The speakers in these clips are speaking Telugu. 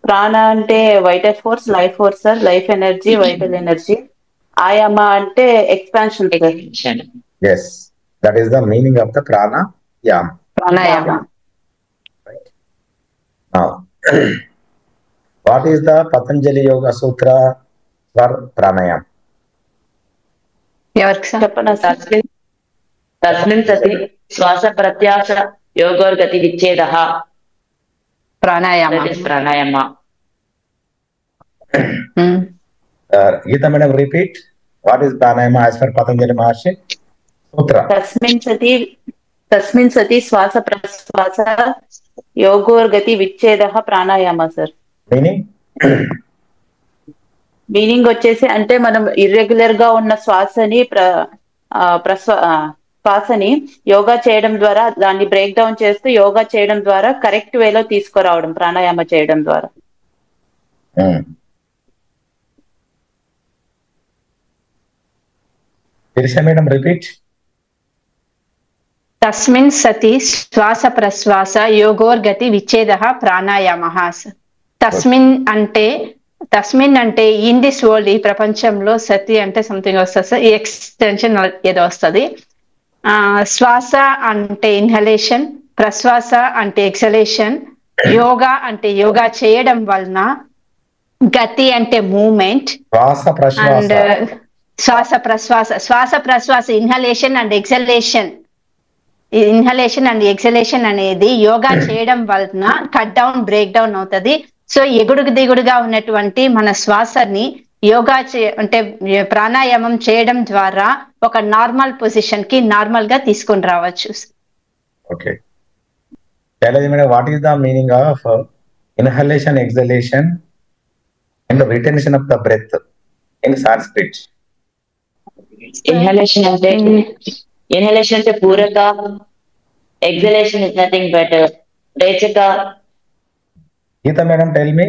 ప్రాణ అంటే vital force, life force sir, life energy, vital energy. ఆయమ అంటే expansion sir. Yes, that is the meaning of the prana yam. Pranayama. Right. Now, what is the Patanjali Yoga Sutra for pranayam? ఎవరికి సార్? చెప్పనా సార్? తస్మిన్ సతి శ్వాస ప్రత్యాశ యోగోర్గతి విచ్ఛేదః. Pranayama. That is pranayama. Geeta madam, repeat. What is pranayama as per Patanjali Maharshi Sutra? తస్మిన్ సతి శ్వాస ప్రశ్వాస యోగోర్గతి విచ్ఛేదః ప్రాణాయామ సార్. మీనింగ్ వచ్చేసి అంటే మనం ఇర్రెగ్యులర్ గా ఉన్న శ్వాసని శ్వాసని యోగా చేయడం ద్వారా, దాన్ని బ్రేక్ డౌన్ చేస్తూ యోగా చేయడం ద్వారా కరెక్ట్ వేలో తీసుకురావడం, ప్రాణాయామ చేయడం ద్వారా. Madam, repeat. తస్మిన్ సతి శ్వాస ప్రశ్వాస యోగోర్గతి విచ్ఛేదః ప్రాణాయామః. తస్మిన్ అంటే ఇన్ దిస్ వరల్డ్, ఈ ప్రపంచంలో, సతి అంటే సంథింగ్ వస్తుంది సార్, ఈ ఎక్స్టెన్షన్ ఏదో వస్తుంది. శ్వాస అంటే ఇన్హలేషన్, ప్రశ్వాస అంటే ఎక్సలేషన్, యోగా అంటే యోగా చేయడం వలన, గతి అంటే మూమెంట్, అండ్ శ్వాస ప్రశ్వాస inhalation and exhalation. Inhalation and exhalation అనేది యోగా చేయడం వలన కట్ డౌన్, బ్రేక్ డౌన్ అవుతుంది. సో ఎగుడుగు దిగుడుగా ఉన్నటువంటి మన శ్వాసని యోగా అంటే ప్రాణాయామం చేయడం ద్వారా ఒక నార్మల్ పొజిషన్ కి నార్మల్ గా తీసుకొని రావచ్చు. Okay, what is the meaning of inhalation, exhalation and retention of the breath in Sanskrit? Inhalation అంటే పూరక, exhalation is nothing but rechaka. Geeta madam, tell me.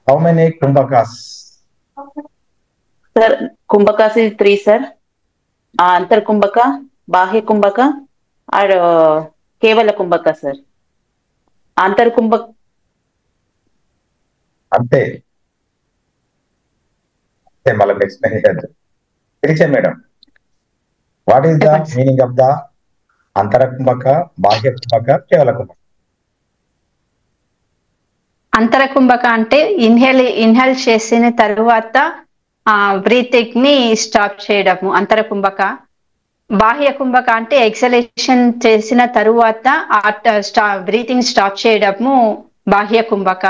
How many kumbhakas? Sir, kumbhakas is 3 sir. Antar kumbhaka, bahya kumbhaka, or kevala kumbhaka sir. Antar kumbhaka. Ante malam explain it. Tiricha madam, what is the meaning of the antara kumbhaka, bahya kumbhaka, kevala kumbhaka? అంతర కుంభక అంటే ఇన్హేల్ చేసిన తరువాత బ్రీతింగ్ ని స్టాప్ చేయడము అంతర కుంభక. బాహ్య కుంభక అంటే ఎక్సలేషన్ చేసిన తరువాత బ్రీతింగ్ స్టాప్ చేయడము బాహ్య కుంభక.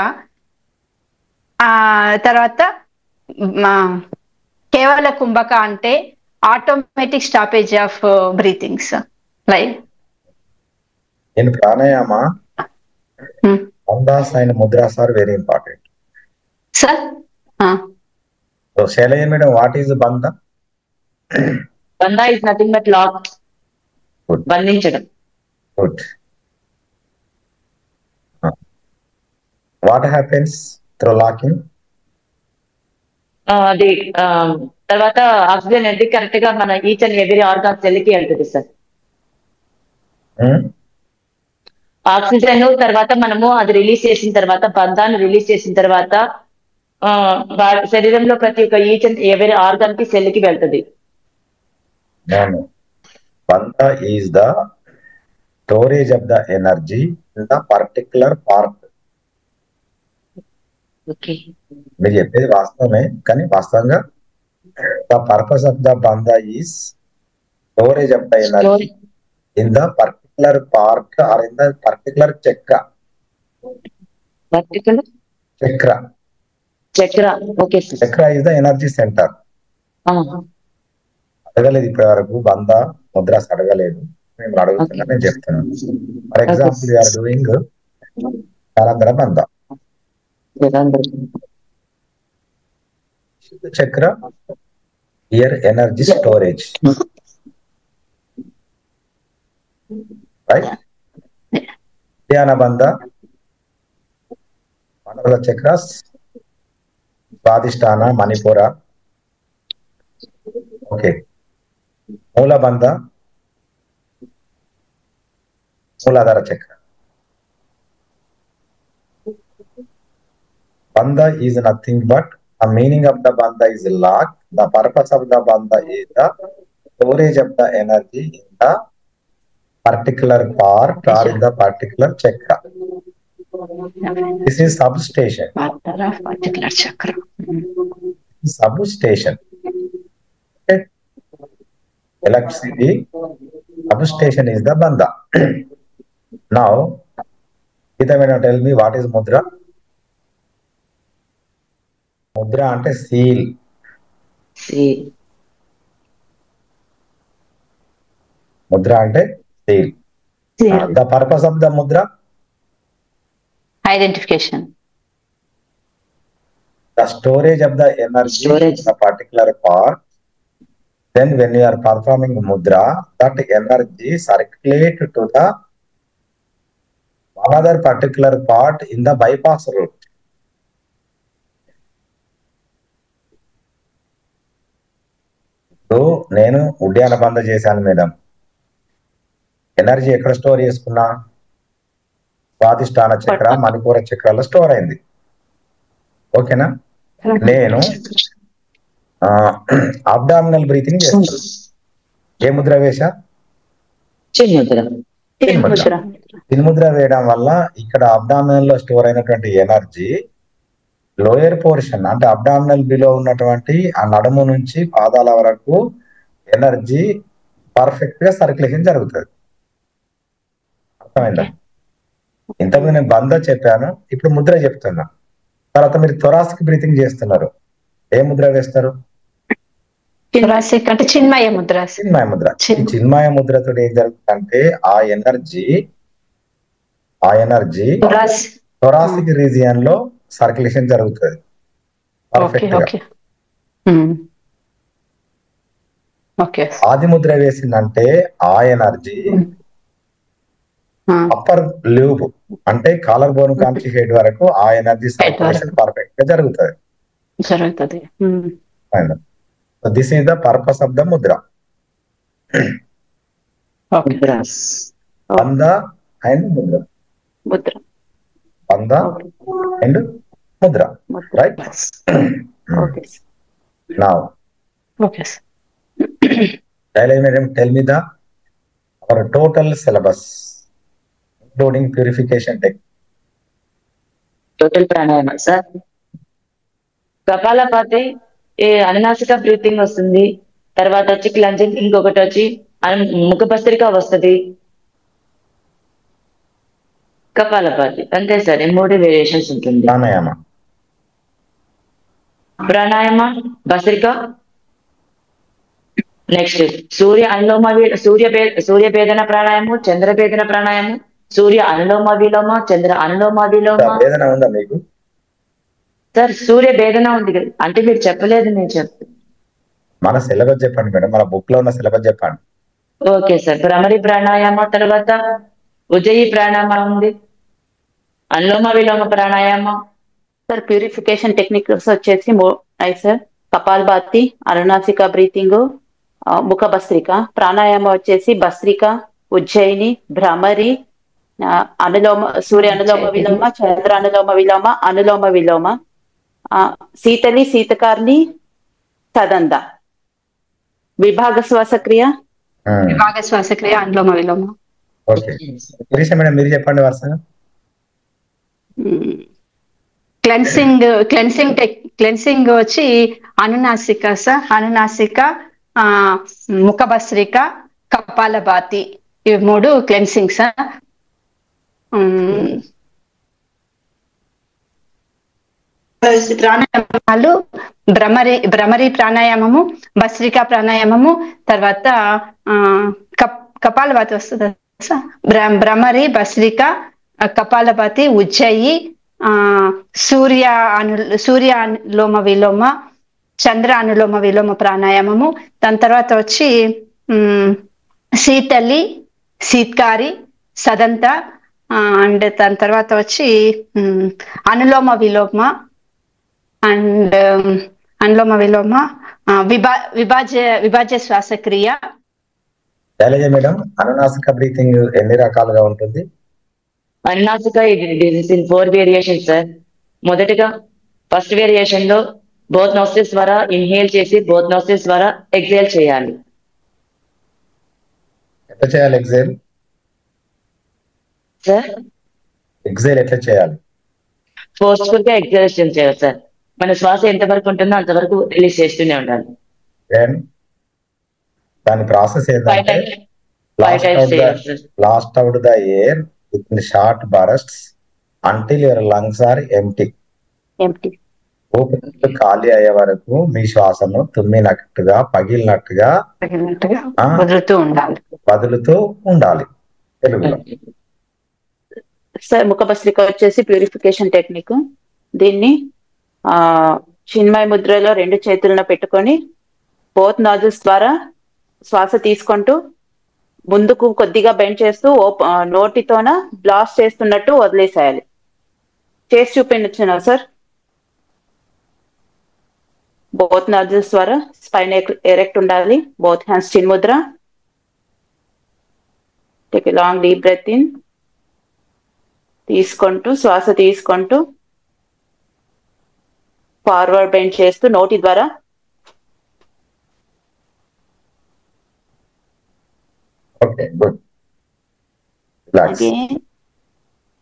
తర్వాత కేవల కుంభక అంటే automatic stoppage of breathings. Like in pranayama, bandhas and mudras are very important. Sir? So, Shailaya madam, what is bandha? Bandha is nothing but lock. Good. Bandhinchadam. Good. What happens through locking? అది తర్వాత ఆక్సిజన్ అనేది కరెక్ట్ గా మన each and every organ cell కి వెళ్తుంది సార్. ఆక్సిజన్ తర్వాత మనము అది రిలీజ్ చేసిన తర్వాత, బంధాన్ని రిలీజ్ చేసిన తర్వాత శరీరంలో ప్రతి ఒక్క ఈచ్ అండ్ ఎవరి ఆర్గాన్ కి సెల్ కి వెళ్తుంది. Bandha is the storage of the energy in the particular part. Okay, మీరు చెప్పేది వాస్తవమే, కానీ వాస్తవంగా the purpose of the bandha is storage of the energy in the particular part or in the particular chakra. చక్ర. Okay sir. చక్ర is the energy center. అడగలేదు ఇప్పటి వరకు బంధ ముద్రాస్ అడగలేదు, మేము అడుగుతున్నా, నేను చెప్తున్నాను. ఫర్ ఎగ్జాంపుల్, యూఆర్ డూయింగ్ జలాంధ్ర బంధ చక్ర, హియర్ ఎనర్జీ స్టోరేజ్, రైట్? ధ్యాన బంధ మనోల చక్రాస్, స్వాదిష్టాన, మణిపుర. ఓకే, మూల బంధ మూలాధార చక్ర. Bandha is nothing but the meaning of the bandha is lock. The purpose of the bandha is the storage of the energy in the particular part or in the particular chakra. This is substation. particular chakra. Substation. Okay. Electricity substation is the bandha. Now, Geeta madam, tell me what is mudra? Mudra ante seal. Mudra ante seal. The purpose of the mudra? Identification. The storage of the energy in a particular part. Then when you are performing mudra, that energy circulate to the another particular part in the bypass route. So, నేను ఉడ్యాన బంధ చేశాను మేడం. ఎనర్జీ ఎక్కడ స్టోర్ చేసుకున్నా? స్వాదిష్టాన చక్ర, మణిపూర చక్రాల్లో స్టోర్ అయింది. ఓకేనా? నేను అబ్డామినల్ బ్రీతింగ్ చేస్తాను. ఏ ముద్ర వేశా? చిన్ముద్ర వేయడం వల్ల ఇక్కడ అబ్డామినల్ లో స్టోర్ అయినటువంటి ఎనర్జీ లోయర్ పోర్షన్ అంటే అబ్డామినల్ బిలో ఉన్నటువంటి ఆ నడుము నుంచి పాదాల వరకు ఎనర్జీ పర్ఫెక్ట్ గా సర్క్యులేషన్ జరుగుతుంది. అర్థమైందా? ఇంతకుముందు నేను బంధ చెప్పాను, ఇప్పుడు ముద్ర చెప్తున్నా. తర్వాత మీరు థొరాసిక్ బ్రీతింగ్ చేస్తున్నారు. ఏ ముద్ర వేస్తారు? అంటే చిన్మయ ముద్ర. చిన్మయ ముద్ర. చిన్మయ ముద్రతో ఏం జరుగుతుందంటే ఆ ఎనర్జీ థొరాసిక్ రీజియన్ లో సర్క్యులేషన్ జరుగుతుంది పర్ఫెక్ట్ గా. ఆది ముద్ర వేసిందంటే ఆ ఎనర్జీ అప్పర్ ల్యూబ్ అంటే కాలర్ బోన్ కాంచి హెడ్ వరకు ఆ ఎనర్జీ సర్క్యులేషన్ పర్ఫెక్ట్ గా జరుగుతుంది. So this is the purpose of the mudra. Bandha and mudra. Bandha and mudra. Right? Okay. Now, madam, tell me our total syllabus, including purification technique. Total pranayama, sir. Kapalabhati. అనునాసిక బ్రీతింగ్ వస్తుంది. తర్వాత వచ్చి క్లెన్జింగ్, ఇంకొకటి వచ్చి ముఖ భస్త్రిక వస్తుంది. కపాలభాతి అంతే సార్. 3 వేరియేషన్స్ ఉంటుంది. ప్రాణాయామ, భస్త్రిక, నెక్స్ట్ సూర్య అనులోమ సూర్య భేదన ప్రాణాయామం, చంద్ర భేదన ప్రాణాయామం, సూర్య అనులోమ విలోమ, చంద్ర అనులోమ విలోమ. సార్ సూర్య భేదన ఉంది కదా, అంటే మీరు చెప్పలేదు, నేను చెప్తాను. మన సిలబస్ చెప్పండి మేడం, మన బుక్ లో ఉన్న సిలబస్ చెప్పండి. Okay sir. భ్రమరి ప్రాణాయామ, తర్వాత ఉజ్జయి ప్రాణాయామ ఉంది, అనులోమ విలోమ ప్రాణాయామ. సార్ ప్యూరిఫికేషన్ టెక్నిక్స్ వచ్చేసి సార్ కపాలభాతి, అనునాసిక బ్రీతింగ్, ముఖ భస్త్రిక. ప్రాణాయామ వచ్చేసి భస్త్రిక, ఉజ్జయిని, భ్రమరి, అనులోమ సూర్య అనులోమ విలోమ, చంద్ర అనులోమ విలోమ, అనులోమ విలోమ, శీతలి, శీతకారిణి, సదంద. విభాగ శ్వాసక్రియ, అనులోమ విలోమ. ఓకే మేడం, మీరు చెప్పండి వరుసగా. క్లెన్సింగ్ వచ్చి అనునాసిక సార్. అనునాసిక, ముఖ భస్త్రిక, కపాలభాతి, ఇవి 3 క్లెన్సింగ్ సార్. ప్రాణాయామాలు భ్రమరి ప్రాణాయామము, భస్త్రికా ప్రాణాయామము, తర్వాత కపాలభాతి వస్తుంది. భ్రమరి, భస్త్రిక, కపాలభాతి, ఉజ్జయి, సూర్య అనులోమ విలోమ, చంద్ర అనులోమ విలోమ ప్రాణాయామము. దాని తర్వాత వచ్చి శీతలి, శీత్కారి, సదంత, అండ్ దాని తర్వాత వచ్చి అనులోమ విలోమ అండ్ అనులోమ విలోమ, విభాజ్య శ్వాసక్రియ, శైలజ మేడం, అనునాసిక బ్రీతింగ్ ఎన్ని రకాలుగా ఉంటుంది? అనునాసిక ఇస్ ఇన్ 4 వేరియేషన్ సార్. మొదటిగా ఫస్ట్ వేరియేషన్ లో బోత్ నోస్ట్రిల్స్ ద్వారా ఇన్హేల్ చేసి బోత్ నోస్ట్రిల్స్ ద్వారా ఎక్సేల్ చేయాలి. ఎట్లా చేయాలి ఎక్సేల్? సార్ ఎక్సేల్ ఎట్లా చేయాలి? ఫోర్స్ఫుల్ గా ఎక్సేలేషన్ చేయాలి సార్. మన శ్వాస ఎంతవరకు ఉంటుందో అంతవరకు రిలీజ్ చేస్తూనే ఉండాలి. దాని ప్రాసెస్ ఏంటంటే last out the air with short bursts until your lungs are empty. ఊపిరితిత్తులు ఖాళీ అయ్యే వరకు మీ శ్వాసను తుమ్మినట్టుగా పగిలినట్టుగా వదులుతూ ఉండాలి తెలుగులో. సార్ ముఖభస్త్రిక వచ్చేసి ప్యూరిఫికేషన్ టెక్నిక్. దీన్ని చిన్మయ ముద్రలో 2 చేతులను పెట్టుకొని బోత్ నాజిల్స్ ద్వారా శ్వాస తీసుకుంటూ ముందుకు కొద్దిగా బెండ్ చేస్తూ నోటితోన బ్లాస్ట్ చేస్తున్నట్టు వదిలేసేయాలి. చేసి చూపించిన సార్. బోత్ నాజిల్స్ ద్వారా స్పైన్ ఎరెక్ట్ ఉండాలి. Both hands chin mudra. Take a long deep breath in. తీసుకుంటూ శ్వాస తీసుకుంటూ ఫార్వర్డ్ బెండ్ చేస్తూ నోటి ద్వారా okay good.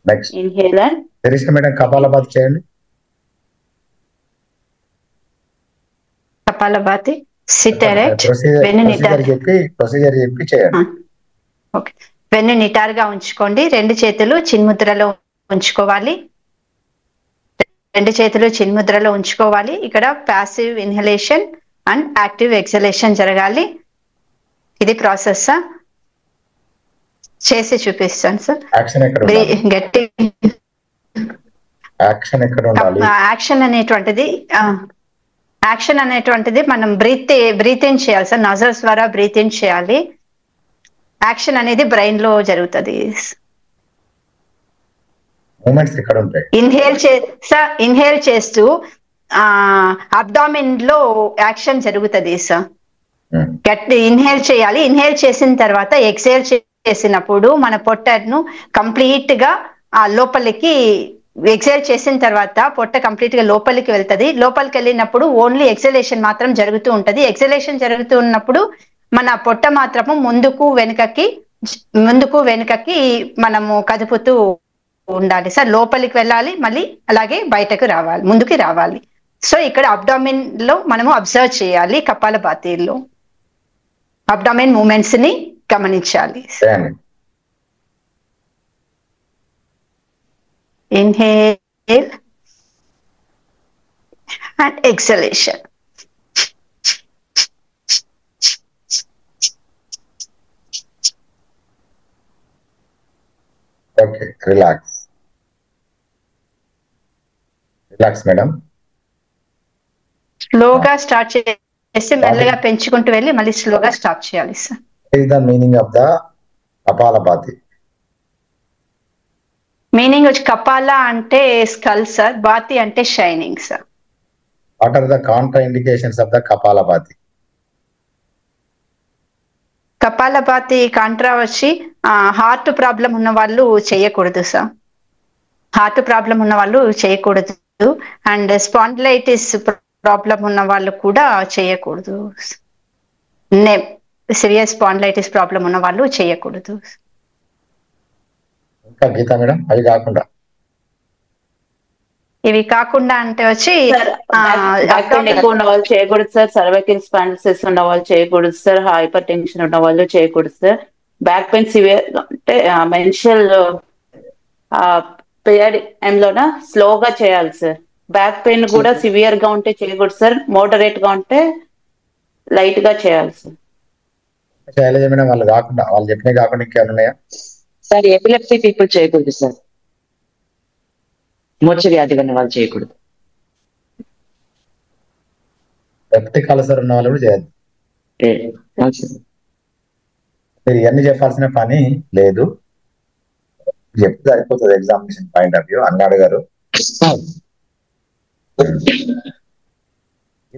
Next inhale and Shirisha madam kapalabhati చేయండి. Kapalabhati SIT erect. ప్రొసీజర్ చెప్పి చేయండి. ఓకే. వెన్ను నిటారుగా ఉంచుకోండి. 2 చేతులు చిన్ముద్రలో ఉంచుకోవాలి. 2 చేతులు చిన్ముద్రలో ఉంచుకోవాలి. ఇక్కడ passive inhalation and active exhalation జరగాలి. ఇది ప్రాసెస్. చేసి చూపిస్తాను సార్. గట్టి యాక్షన్ అనేటువంటిది మనం బ్రీత్ ఇన్ చేయాలి సార్. నజల్స్ ద్వారా బ్రీత్ ఇన్ చేయాలి. యాక్షన్ అనేది బ్రెయిన్ లో జరుగుతుంది. ఇన్హేల్ చేస్తూ అబ్డామిన్ లో యాక్షన్ జరుగుతుంది సార్. గట్టి ఇన్హేల్ చేయాలి. ఇన్హేల్ చేసిన తర్వాత ఎక్సేల్ చేసినప్పుడు మన పొట్టను కంప్లీట్ గా లోపలికి ఎక్సేల్ చేసిన తర్వాత పొట్ట కంప్లీట్ గా లోపలికి వెళ్తుంది. లోపలికి వెళ్ళినప్పుడు ఓన్లీ ఎక్సలేషన్ మాత్రం జరుగుతూ ఉంటది. ఎక్సలేషన్ జరుగుతూ ఉన్నప్పుడు మన పొట్ట మాత్రము ముందుకు వెనుకకి మనము కదుపుతూ ఉండాలి సార్. లోపలికి వెళ్ళాలి, మళ్ళీ అలాగే బయటకు రావాలి, ముందుకి రావాలి. సో ఇక్కడ అబ్డామిన్ లో మనము అబ్జర్వ్ చేయాలి. కపాలభాతిలో అబ్డామిన్ మూమెంట్స్ ని గమనించాలి. Inhale and exhalation. Okay, relax madam. స్లోగా స్టార్ట్ చేసి మెల్లగా పెంచుకుంటూ వెళ్ళి మళ్ళీ స్లోగా స్టాప్ చేయాలి sir. What is the meaning of the Kapalabhati? Meaning వచ్చి కపాల అంటే స్కల్ సార్, బాతి అంటే shining sir. What are the contraindications of the Kapalabhati? Kapalbhati Contra వచ్చి హార్ట్ ప్రాబ్లం ఉన్న వాళ్ళు చేయకూడదు సార్. హార్ట్ ప్రాబ్లం ఉన్న వాళ్ళు చేయకూడదు. అండ్ స్పాండిలైటిస్ ప్రాబ్లం ఉన్న వాళ్ళు కూడా చేయకూడదు. సివియర్ స్పాండిలైటిస్ ప్రాబ్లం ఉన్న వాళ్ళు చేయకూడదు. ఇంకా గీత మేడం, అవి కాకుండా ఇవి కాకుండా అంటే వచ్చి ఎక్కువ ఉన్న వాళ్ళు చేయకూడదు సార్. సర్వైకల్ స్పాండిలైటిస్ ఉన్న వాళ్ళు చేయకూడదు సార్. హైపర్ టెన్షన్ ఉన్న వాళ్ళు చేయకూడదు సార్. బ్యాక్ పెయిన్ సివియర్ అంటే మెన్షల్ పీరియడ్ టైంలోన స్లోగా చేయాలి సార్. బ్యాక్ పెయిన్ కూడా సివియర్ గా ఉంటే చేయకూడదు సార్. మోడరేట్ గా ఉంటే లైట్ గా చేయాలి సార్. మేడం వాళ్ళు కాకుండా, వాళ్ళు చెప్పినవి కాకుండా ఇంకేమైనా ఉన్నాయా సార్? ఎపిలెప్సీ పీపుల్ చేయకూడదు సార్. మూర్ఛ వ్యాధి ఉన్న వాళ్ళు చేయకూడదు. పెప్టిక్ అల్సర్ ఉన్న వాళ్ళు కూడా చేయద్దు. మీరు ఇవన్నీ చెప్పాల్సిన పని లేదు, చెప్తే అయిపోతుంది ఎగ్జామినేషన్ పాయింట్ ఆఫ్ వ్యూ. అన్నాడు గారు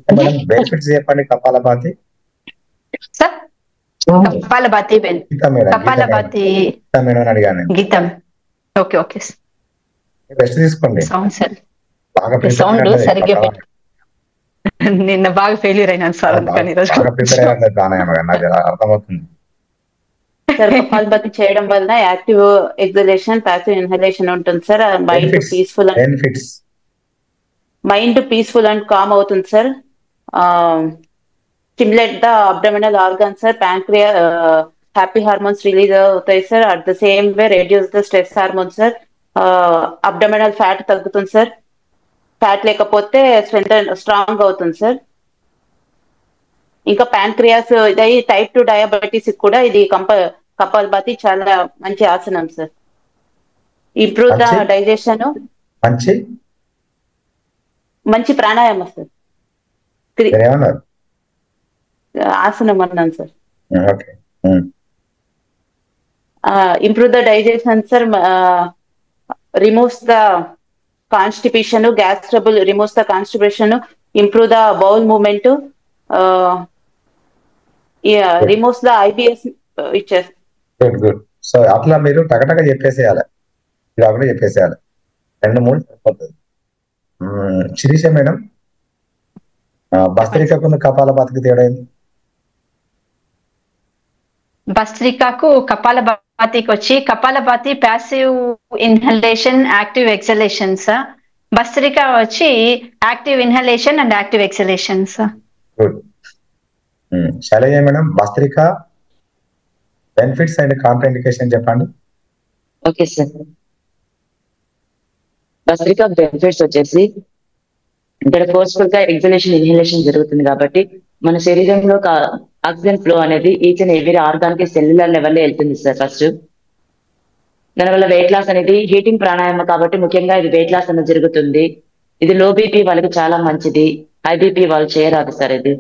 మేడం బెనిఫిట్స్ చెప్పండి కపాలభాతి. సార్ కపాలభాతి గీత మేడం కపాలభాతి గీత మేడం అని అడిగాను నేను. గీతం. ఓకే ఓకే రెస్ట్ తీసుకోండి, సౌండ్ సార్. బాగా ప్రిపేర్ సౌండ్ అయినట్లయితే సరిగ్గా నిన్న బాగా ఫెయిల్యూర్ అయినాను సార్, అందుకని ఈరోజు బాగా ప్రిపేర్ అయినట్లయితే ప్రాణాయామం నాకు అర్థమవుతుంది. సార్ కపాలభాతి చేయడం వలన యాక్టివ్ ఎగ్జలేషన్, ప్యాసివ్ ఇన్హలేషన్ ఉంటుంది sir. Mind peaceful benefits mind peaceful and calm అవుతుంది sir. Stimulate the abdominal organs sir. Pancreas happy hormones release అవుతాయి sir. At the same way reduce the stress hormone sir. Abdominal fat తగ్గుతుంది సార్. ఫ్యాట్ లేకపోతే స్ట్రాంగ్ అవుతుంది సార్. ఇంకా ప్యాంక్రియాస్ ఇది టైప్ 2 డయాబెటీస్ కూడా ఇది కపాలభాతి చాలా మంచి ఆసనం సార్. ఇంప్రూవ్ ద డైజెషన్, మంచి ప్రాణాయామం సార్. ఆసనం అన్నాను sir. Improve the digestion sir. Removes the constipation, gas trouble removes the constipation, improve the bowl movement, removes the IBS ఇచ్చేసి. గుడ్. సో అట్లా మీరు టకటక చెప్పేసేయాలి, ఇది ఒకటే చెప్పేసేయాలి, 2-3 సరిపోతుంది. శిరీష మేడం, భస్త్రికకు కపాలభాతికి తేడా ఏంది? భస్త్రికకు కపాలభాతికి వచ్చి కపాలభాతి ప్యాసివ్ ఇన్హలేషన్, యాక్టివ్ ఎక్సలేషన్స్. భస్త్రిక వచ్చి active inhalation and active exhalations. Good. Shailaja madam, భస్త్రిక బెనిఫిట్స్ అండ్ కాంట్రాఇండికేషన్ చెప్పండి. Okay sir. భస్త్రిక బెనిఫిట్స్ వచ్చేసి ఇక్కడ ఫోర్స్ఫుల్ గా ఎగ్జలేషన్, ఇన్హలేషన్ జరుగుతుంది కాబట్టి మన శరీరంలో ఆక్సిజన్ ఫ్లో అనేది ఈచ్ అండ్ ఎవ్రీ ఆర్గాన్ కి సెల్యులర్ లెవెల్లో వెళ్తుంది సార్. ఫస్ట్ దానివల్ల వెయిట్ లాస్ అనేది హీటింగ్ ప్రాణాయామం కాబట్టి ముఖ్యంగా ఇది వెయిట్ లాస్ అనేది జరుగుతుంది. ఇది లో బీపీ వాళ్ళకి చాలా మంచిది, హై బీపీ వాళ్ళు చేయరాదు సార్ ఇది.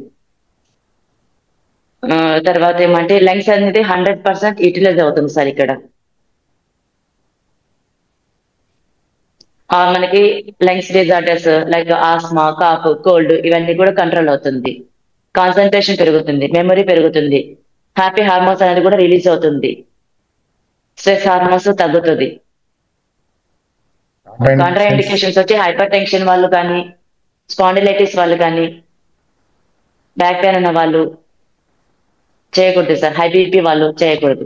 తర్వాత ఏమంటే లంగ్స్ అనేది 100% యూటిలైజ్ అవుతుంది సార్. ఇక్కడ మనకి lungs disorders like asthma, cough, cold ఇవన్నీ కూడా కంట్రోల్ అవుతుంది. కాన్సన్ట్రేషన్ పెరుగుతుంది, మెమరీ పెరుగుతుంది, హ్యాపీ హార్మోన్స్ అనేది కూడా రిలీజ్ అవుతుంది, స్ట్రెస్ హార్మోన్స్ తగ్గుతుంది. కాంట్రాఇండికేషన్స్ వచ్చి హైపర్ టెన్షన్ వాళ్ళు కానీ, స్పాండిలైటిస్ వాళ్ళు కానీ, బ్యాక్ పెయిన్ ఉన్న వాళ్ళు చేయకూడదు సార్. హై బీపీ వాళ్ళు చేయకూడదు.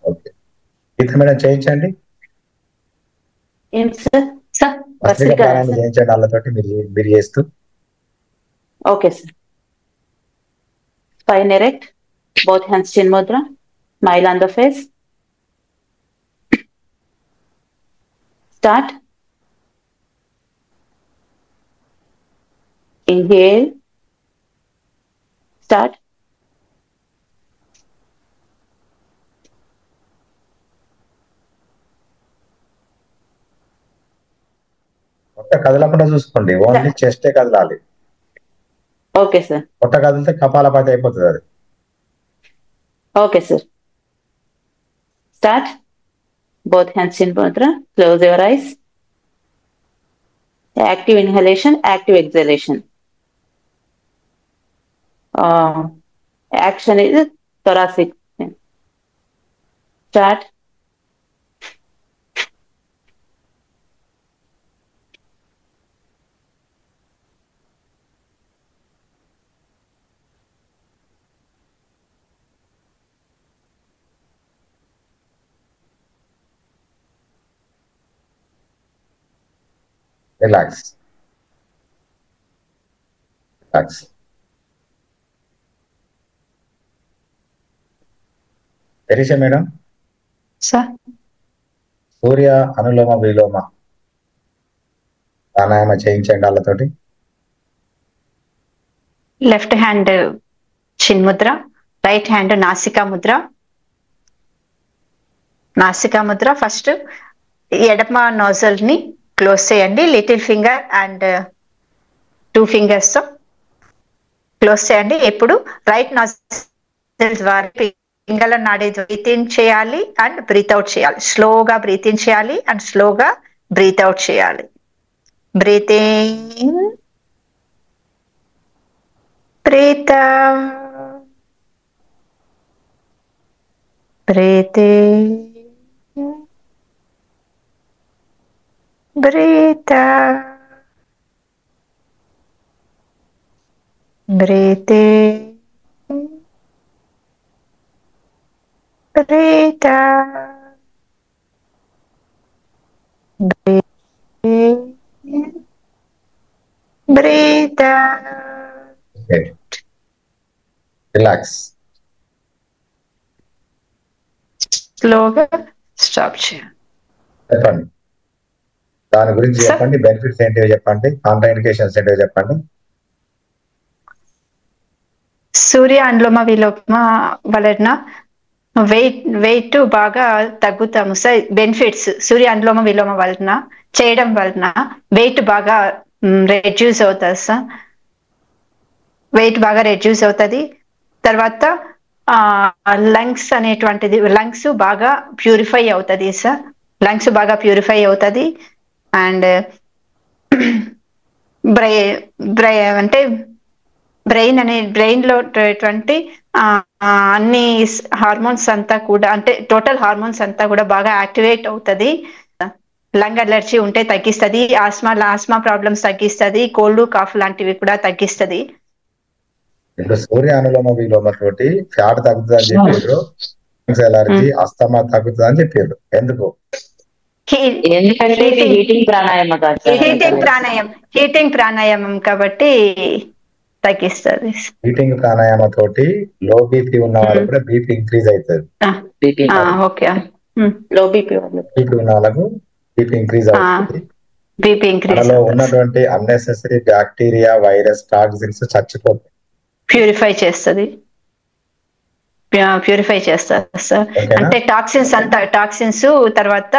ఓకే, మేడం చేయించండి. ఏం సార్? చేయించండి వాళ్ళతోటి మీరు చేస్తూ. Okay sir. Spine erect, both hands chin mudra, smile on the face. Start. Inhale. Start. కదలకుండా చూసుకోండి, ఓన్లీ చెస్టే కదలాలి. Okay sir. పొట్ట కదిలితే కపాలభాతి అయిపోతుంది అది. Okay sir. Start. Both hands in mudra, close your eyes. Active inhalation, active exhalation. Action is thoracic. Start. Relax. Shirisha madam, sir సూర్య అనులోమ విలోమ ప్రాణాయామ చేయించండి వాళ్ళతోటి. Left hand chin Mudra, right hand నాసికా ముద్ర. నాసికా ముద్ర ఫస్ట్ ఎడమ నోజల్ ని క్లోజ్ చేయండి. లిటిల్ ఫింగర్ అండ్ 2 fingers తో క్లోజ్ చేయండి. ఎప్పుడు రైట్ నోజల్ ద్వారా పింగళ నాడి బ్రీత్ ఇన్ చేయాలి అండ్ బ్రీత్ అవుట్ చేయాలి. స్లోగా బ్రీత్ ఇన్ చేయాలి అండ్ స్లోగా బ్రీత్ అవుట్ చేయాలి. Breathe in, breathe out, Breathe in. Breathe out. Breathe in. Breathe out. Breathe in. Breathe out. Okay. Relax. స్లోగా స్టాప్ చేయండి. చెప్పండి, దాని గురించి Sir? చెప్పండి. బెనిఫిట్స్ ఏంటివో చెప్పండి, కాంట్రా ఇండికేషన్స్ ఏంటివో చెప్పండి. సూర్య అనులోమ విలోమ వలన వెయిట్ బాగా తగ్గుతాము సార్. బెనిఫిట్స్ సూర్య అనులోమ విలోమ వలన చేయడం వలన వెయిట్ బాగా రెడ్యూస్ అవుతుంది సార్. వెయిట్ బాగా రెడ్యూస్ అవుతుంది. తర్వాత లంగ్స్ అనేటువంటిది, లంగ్స్ బాగా ప్యూరిఫై అవుతుంది సార్. లంగ్స్ బాగా ప్యూరిఫై అవుతుంది. అండ్ అంటే బ్రెయిన్ లో అన్ని హార్మోన్స్ అంతా కూడా, అంటే టోటల్ హార్మోన్స్ అంతా కూడా బాగా యాక్టివేట్ అవుతుంది. లంగ్ అలర్జీ ఉంటే తగ్గిస్తుంది. ఆస్మా ప్రాబ్లమ్స్ తగ్గిస్తుంది. కోల్డ్ కాఫ్ లాంటివి కూడా తగ్గిస్తుంది. ఇప్పుడు సూర్య అనులోమ విలోమ తోటి ఫ్యాట్ తగ్గుతుంది అని చెప్పారు, ఎలర్జీ అస్తమా తగ్గుతుంది అని చెప్పారు. ఎందుకు? ఎందుకంటే ఇది హీటింగ్ ప్రాణాయామం కాదు సార్. హీటింగ్ ప్రాణాయామం కాబట్టి తగ్గిస్తుంది. హీటింగ్ ప్రాణాయామ తోటి లో బీపీ ఉన్న వాళ్ళకి కూడా బీపీ ఇంక్రీజ్ అవుతుంది. ఓకే. లో బీపీ బీపీ ఉన్న వాళ్ళకు బీపీ ఇంక్రీజ్ అవుతుంది. మనలో ఉన్నటువంటి అన్నెసెసరీ బ్యాక్టీరియా, వైరస్, టాక్సిన్స్ చచ్చిపోతాయి. ప్యూరిఫై చేస్తారు సార్. అంటే టాక్సిన్స్ తర్వాత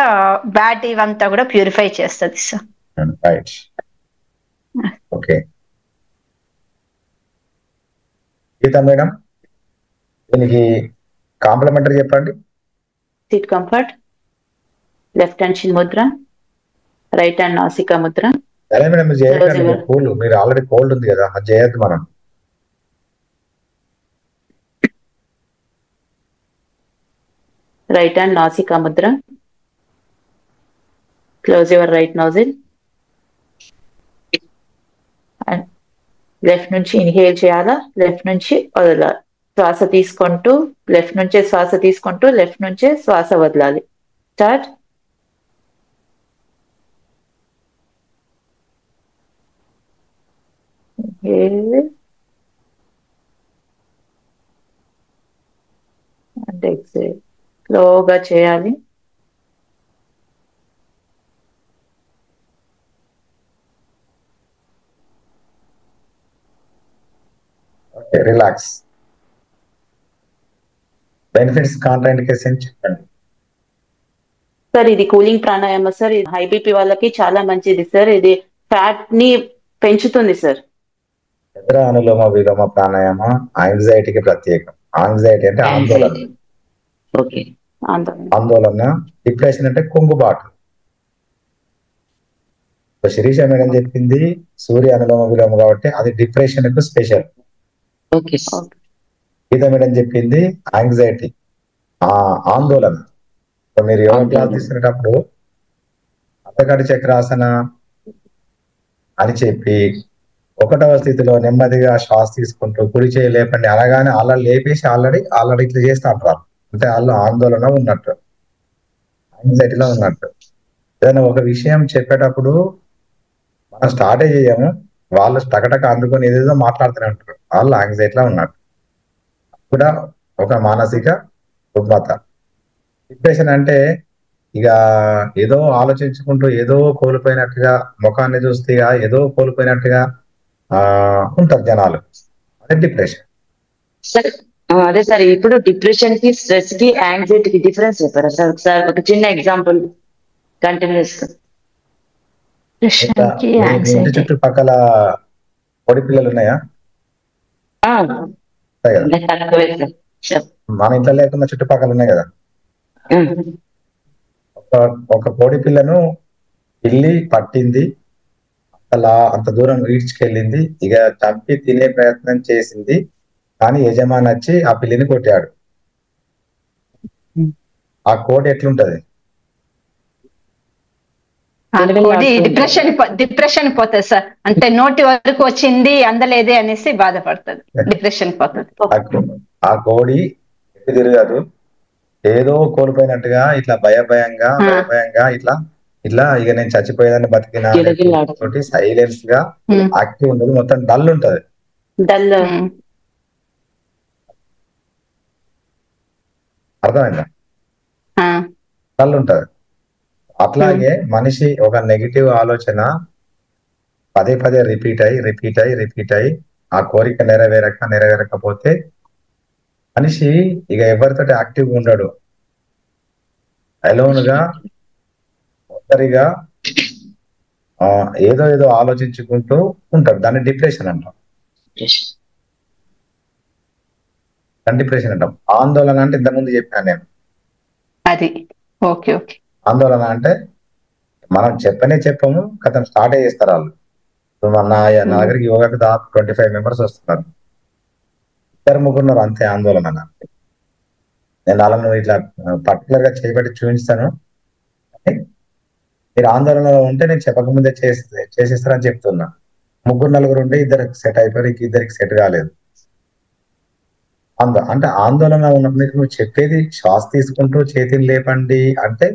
బ్యాడ్ ఇవంతా కూడా ప్యూరిఫై చేస్తుంది sir. Right. Okay Geeta madam, దీనికి కాంప్లిమెంటరీ చెప్పండి. Seat comfort, left hand chin Mudra, right hand నాసికా ముద్ర. సరే మేడం, మీరు చేయకండి, కూల్, మీరు ఆల్రెడీ కోల్డ్ ఉంది కదా, అది చేయొద్దు మనం. రైట్ హ్యాండ్ నాసికా ముద్ర. Close your right nozzle. Left నుంచి ఇన్హేల్ చేయాలా, లెఫ్ట్ నుంచి వదలాలి. శ్వాస తీసుకుంటూ లెఫ్ట్ నుంచే శ్వాస తీసుకుంటూ లెఫ్ట్ నుంచే శ్వాస వదలాలి. స్టార్ట్. And exhale. స్లోగా చేయాలి. రిలాక్స్. బెనిఫిట్స్, కాంట్రా ఇండికేషన్ చెప్పండి సార్. ఇది కూలింగ్ ప్రాణాయామ సార్. ఇది హై బీపీ వాళ్ళకి చాలా మంచిది సార్. ఇది ఫ్యాట్ ని పెంచుతుంది సార్. చంద్ర అనులోమ విలోమ ప్రాణాయామ యాంగ్జైటీకి ప్రత్యేకం. యాంగ్జైటీ అంటే ఆందోళన. ఆందోళన. డిప్రెషన్ అంటే కుంగుబాటు. శిరీష మేడం చెప్పింది సూర్య అనులోమ విలోమ కాబట్టి అది డిప్రెషన్ కు స్పెషల్. గీత మేడం చెప్పింది యాంగ్జైటీ, ఆందోళన. మీరు యోగా క్లాస్ తీసుకునేటప్పుడు అర్ధకటి చక్రాసన అని చెప్పి 1వ స్థితిలో నెమ్మదిగా శ్వాస తీసుకుంటూ కుడి చేయి లేపండి అనగానే అలా లేపేసి ఆల్రెడీ ఇట్లా చేస్తూ అంటారు. అంటే వాళ్ళు ఆందోళన ఉన్నట్టు, యాంగ్జైటీలో ఉన్నట్టు. ఏదైనా ఒక విషయం చెప్పేటప్పుడు మనం స్టార్టే చేయము, వాళ్ళు టకటక అందుకొని ఏదేదో మాట్లాడుతూనే ఉంటారు. వాళ్ళు యాంగ్జైటీలో ఉన్నట్టు కూడా ఒక మానసిక రుగ్మత. డిప్రెషన్ అంటే ఇక ఏదో ఆలోచించుకుంటూ ఏదో కోల్పోయినట్టుగా, ముఖాన్ని చూస్తే ఏదో కోల్పోయినట్టుగా ఉంటారు జనాలు. అదే డిప్రెషన్. అదే సార్, ఇప్పుడు డిప్రెషన్ కి, స్ట్రెస్ కి, యాంగ్జైటీకి డిఫరెన్స్ చెప్పారా సార్? ఒకసారి ఒక చిన్న ఎగ్జాంపుల్ కంటిన్యూస్. ఇంటి చుట్టుపక్కల పొడి పిల్లలు ఉన్నాయా? మన ఇంట్లో లేకుండా చుట్టుపక్కల ఉన్నాయి కదా. ఒక కోడి పిల్లను పిల్లి పట్టింది, అంత దూరం ఈడ్చుకెళ్ళింది, ఇక చంపి తినే ప్రయత్నం చేసింది. కానీ యజమాని వచ్చి ఆ పిల్లిని కొట్టాడు. ఆ కోడి ఎట్లుంటది? ఆ కోడి డిప్రెషన్ పోతుంది సార్. అంటే నోటి వరకు వచ్చింది అందలేదే అనేసి బాధపడుతుంది, డిప్రెషన్ పోతుంది. ఆ కోడి ఎటు తిరగదు, ఏదో కోల్పోయినట్టుగా ఇట్లా భయంగా ఇట్లా ఇట్లా ఇక నేను చచ్చిపోయేదాన్ని బతికినా తోటి సైలెన్స్ గా యాక్టివ్ ఉండదు, మొత్తం డల్ ఉంటది. అర్థమైందా? డల్ ఉంటది. అట్లాగే మనిషి ఒక నెగిటివ్ ఆలోచన పదే పదే రిపీట్ అయ్యి ఆ కోరిక నెరవేరకపోతే మనిషి ఇక ఎవరితోటి యాక్టివ్ ఉండడు, అలోన్ గా ఒంటరిగా ఏదో ఆలోచించుకుంటూ ఉంటాడు. దాన్ని డిప్రెషన్ అంటాం. ఆందోళన అంటే ఇంతకుముందు చెప్పాను నేను. అది ఓకే ఓకే. ఆందోళన అంటే మనం చెప్పము కథం స్టార్ట్ చేస్తారు వాళ్ళు. నా దగ్గరికి యోగాకి దాదాపు 25 మెంబర్స్ వస్తున్నారు, 2-3 అంతే ఆందోళన. నేను వాళ్ళను ఇట్లా పర్టికులర్ గా చేయబట్టి చూపిస్తాను, మీరు ఆందోళనలో ఉంటే నేను చెప్పకముందే చేసేస్తారని చెప్తున్నా. 3-4 ఉంటే ఇద్దరికి సెట్ అయిపోయారు, ఇద్దరికి సెట్ కాలేదు. అంటే ఆందోళన ఉన్నప్పుడు నువ్వు చెప్పేది శ్వాస తీసుకుంటూ చేతిని లేపండి అంటే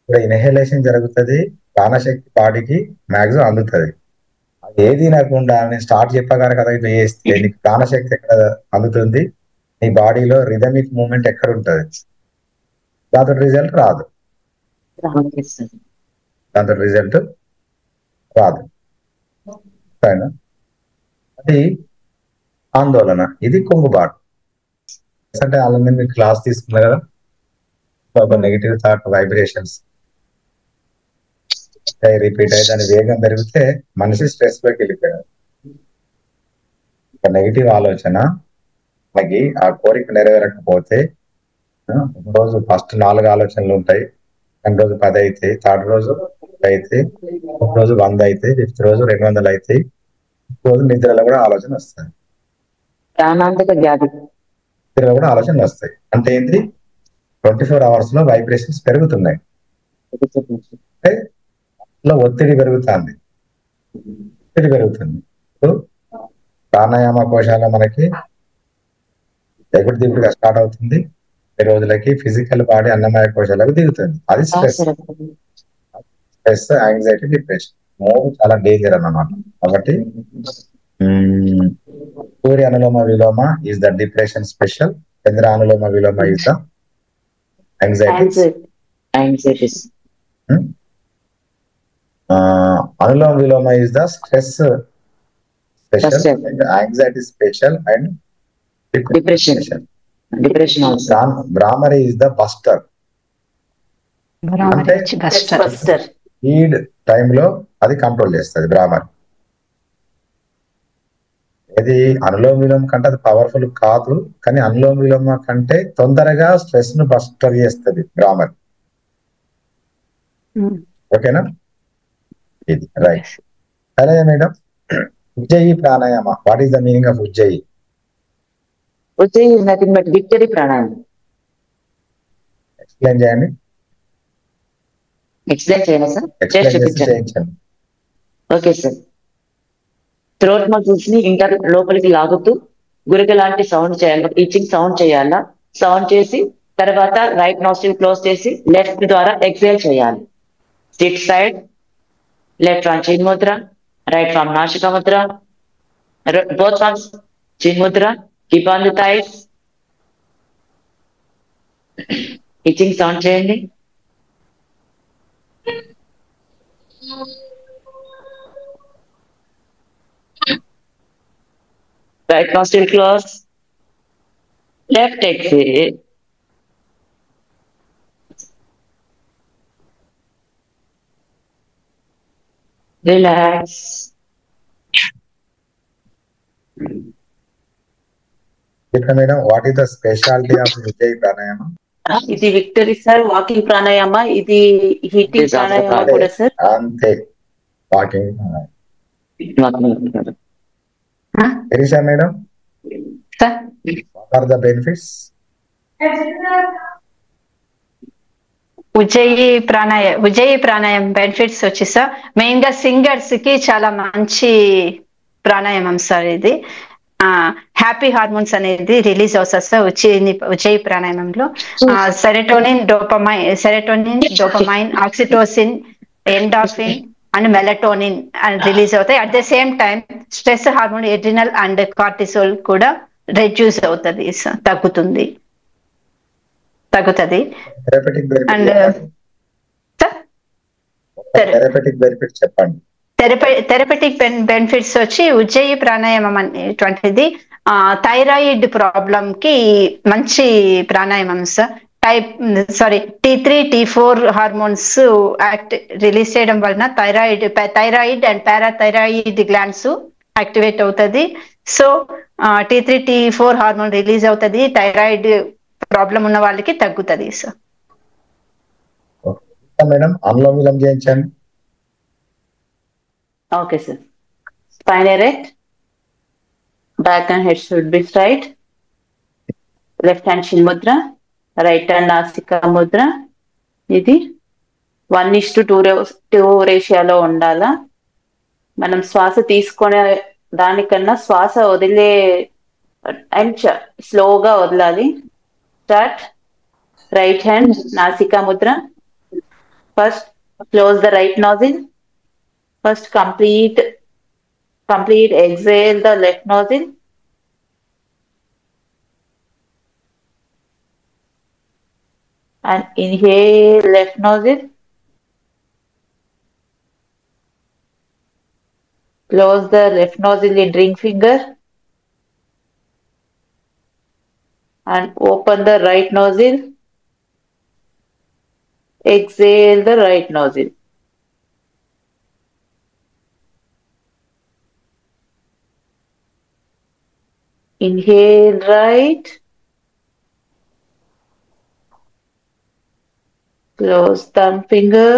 ఇక్కడ ఇన్హేలేషన్ జరుగుతుంది, ప్రాణశక్తి బాడీకి మ్యాక్సిమం అందుతుంది. ఏది నాకుండా నేను స్టార్ట్ చెప్పగానే కదా ఇట్లా చేస్తే నీకు ప్రాణశక్తి ఎక్కడ అందుతుంది, నీ బాడీలో రిథమిక్ మూవ్మెంట్ ఎక్కడ ఉంటుంది, దాంతో రిజల్ట్ రాదు. అది ఆందోళన. ఇది కుంగుబాటు. అంటే వాళ్ళని మీరు క్లాస్ తీసుకున్నారు కదా, ఒక నెగిటివ్ థాట్ వైబ్రేషన్స్ రిపీట్ అయ్యి దాని వేగం పెరిగితే మనిషి స్ట్రెస్ లోకి వెళ్ళిపోయాడు. ఒక నెగిటివ్ ఆలోచన మనకి ఆ కోరిక నెరవేరకపోతే రోజు ఫస్ట్ 4 ఆలోచనలు ఉంటాయి, 2 రోజు 10 అవుతాయి, 3rd రోజు 5 అవుతాయి, 4th రోజు 100 అవుతాయి, 5th రోజు 200 అవుతాయి, రోజు నిద్రలో కూడా ఆలోచన వస్తాయి, నిద్రలో కూడా ఆలోచనలు వస్తాయి. అంటే ఏంటి, 24 hours లో వైబ్రేషన్స్ పెరుగుతున్నాయి, ఒత్తిడి పెరుగుతుంది. ఇప్పుడు ప్రాణాయామ కోశాల మనకి ఎగుడు దిగుడుగా స్టార్ట్ అవుతుంది, ఈ రోజులకి ఫిజికల్ బాడీ అన్నమయ కోశాలకు దిగుతుంది. అది స్ట్రెస్, యాంగ్జైటీ, డిప్రెషన్ 3 చాలా డేంజర్ అన్నమాట. కాబట్టి సూర్య అనులోమ విలోమ ఈజ్ ద డిప్రెషన్ స్పెషల్, చంద్ర అనులోమ విలోమ ఈజ్ ద యాంగ్జైటీస్, అనులోమ విలోమ is the stress special, anxiety special and depression. భ్రామరి ఈజ్ ద బస్టర్, అంటే స్పీడ్ టైంలో అది కంట్రోల్ చేస్తుంది భ్రామరి. ఇది అనులోమ విలోమ కంటే అది పవర్ఫుల్ కాదు, కానీ అనులోమ విలోమ కంటే తొందరగా స్ట్రెస్ ను బస్టర్ చేస్తుంది భ్రామరి. ఓకేనా? ఇది రైట్. సరే madam, Ujjayi pranayama, what is the meaning of Ujjayi? Ujjayi is nothing but victory ప్రాణాయామం. ఎక్స్ప్లెయిన్ చేయండి. ఎక్స్ప్లెయిన్ చేయండి సార్, చేయించండి. Okay sir. థ్రోట్ మజిల్స్ ని ఇంకా లోపలికి లాగుతూ గురిక లాంటి సౌండ్ చేయాలి, ఈచింగ్ సౌండ్ చేయాలా. సౌండ్ చేసి తర్వాత రైట్ నాస్ట్రిల్ క్లోజ్ చేసి లెఫ్ట్ ద్వారా ఎక్సేల్ చేయాలి. సిట్ సైడ్, లెఫ్ట్ ఆర్మ్ చిన్ ముద్ర, రైట్ ఆర్మ్ నాసికా ముద్ర, బోత్ ఆర్మ్స్ చిన్ Mudra, keep on the thighs. Itching sound చేయండి. Right nostril close, left exhale, relax. Madam, what is the speciality of Ujjayi pranayama? ఇది విక్టరీ సార్, వాకింగ్ ప్రాణాయామ, ఇది హీటింగ్ ప్రాణాయామ కూడా సార్. అంతే, walking Teresa madam? What are the benefits? Ujjayi ప్రాణాయామం బెనిఫిట్స్ వచ్చి సార్ మెయిన్ గా సింగర్స్ కి చాలా మంచి ప్రాణాయామం సార్ ఇది. హ్యాపీ హార్మోన్స్ అనేది రిలీజ్ అవుతుంది సార్ ఉజ్జయి ప్రాణాయామంలో. Serotonin, dopamine, oxytocin, endorphin and melatonin release అవుతాయి. At the same time stress hormone adrenal and cortisol కూడా రెడ్యూస్ అవుతుంది, తగ్గుతుంది. అండ్ చెప్పండి. థెరపెటిక్ బెనిఫిట్స్ వచ్చి ఉజ్జయి ప్రాణాయామం అనేటువంటిది థైరాయిడ్ ప్రాబ్లం కి మంచి ప్రాణాయామం sir. T3, T4 hormones release చేయడం వలన thyroid and parathyroid glands activate అవుతుంది. So T3, T4 hormone release అవుతుంది, థైరాయిడ్ ప్రాబ్లం ఉన్న వాళ్ళకి తగ్గుతుంది సార్. మేడం అనులోమం చేయించండి. Okay sir. Spine erect, back and head should be straight, left hand chin Mudra, right hand నాసికా ముద్ర. ఇది 1:2 రేషియోలో ఉండాలా. మనం శ్వాస తీసుకునే దానికన్నా శ్వాస వదిలే అండ్ స్లోగా వదలాలి. స్టార్ట్. రైట్ హ్యాండ్ నాసికా Mudra. First close the right nostril. First complete exhale the left nostril. And inhale left nostril. Close the left nostril with ring finger. And open the right nostril. Exhale the right nostril. Inhale right. Close thumb finger.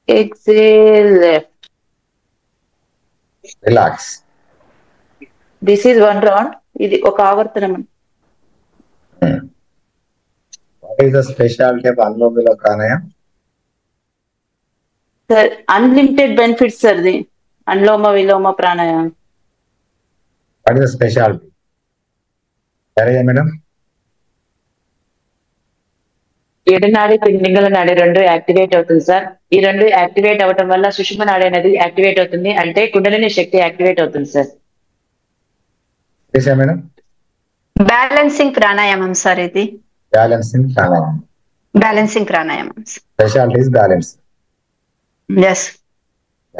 Exhale left. Relax. This is one round. ఇది ఒక ఆవర్తనం. What is the specialty of Anulom Vilom Pranayam? Sir, unlimited benefits sir. The Anuloma Viloma Pranayam. What is the specialty? సరే మేడం. ఏడనాడి పింగళ నాడి రెండు యాక్టివేట్ అవుతుంది సార్. ఈ రెండు యాక్టివేట్ అవటం వల్ల సుషుమ్న నాడి అనేది యాక్టివేట్ అవుతుంది, అంటే కుండలిని శక్తి యాక్టివేట్ అవుతుంది సార్. మేడం బ్యాలెన్సింగ్ ప్రాణాయామం సార్ ఇది. బ్యాలెన్సింగ్ ప్రాణాయామం. Speciality is balance. ఎస్.